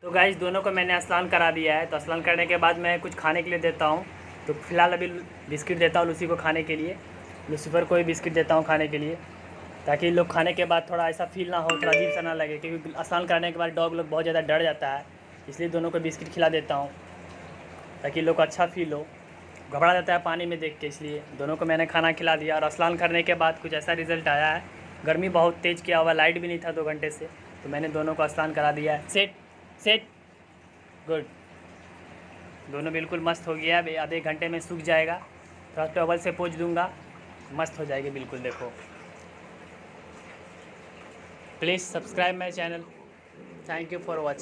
तो गाइस दोनों को मैंने स्नान करा दिया है। तो स्नान करने के बाद मैं कुछ खाने के लिए देता हूँ। तो फिलहाल अभी बिस्किट देता हूँ लूसी को खाने के लिए। लूसीफर को भी बिस्किट देता हूँ खाने के लिए, ताकि लोग खाने के बाद थोड़ा ऐसा फील ना हो, थोड़ा अजीब सा ना लगे, क्योंकि स्नान करने के बाद डॉग लोग बहुत ज़्यादा डर जाता है। इसलिए दोनों को बिस्किट खिला देता हूँ ताकि लोग को अच्छा फील हो। घबरा जाता है पानी में देख के, इसलिए दोनों को मैंने खाना खिला दिया। और स्नान करने के बाद कुछ ऐसा रिज़ल्ट आया है, गर्मी बहुत तेज़ किया हुआ, लाइट भी नहीं था 2 घंटे से, तो मैंने दोनों को स्नान करा दिया है। Set set good. दोनों बिल्कुल मस्त हो गया। अब आधे घंटे में सूख जाएगा। थोड़ा टॉवल से पोंछ दूंगा, मस्त हो जाएगी बिल्कुल। देखो, please subscribe my channel. Thank you for watching.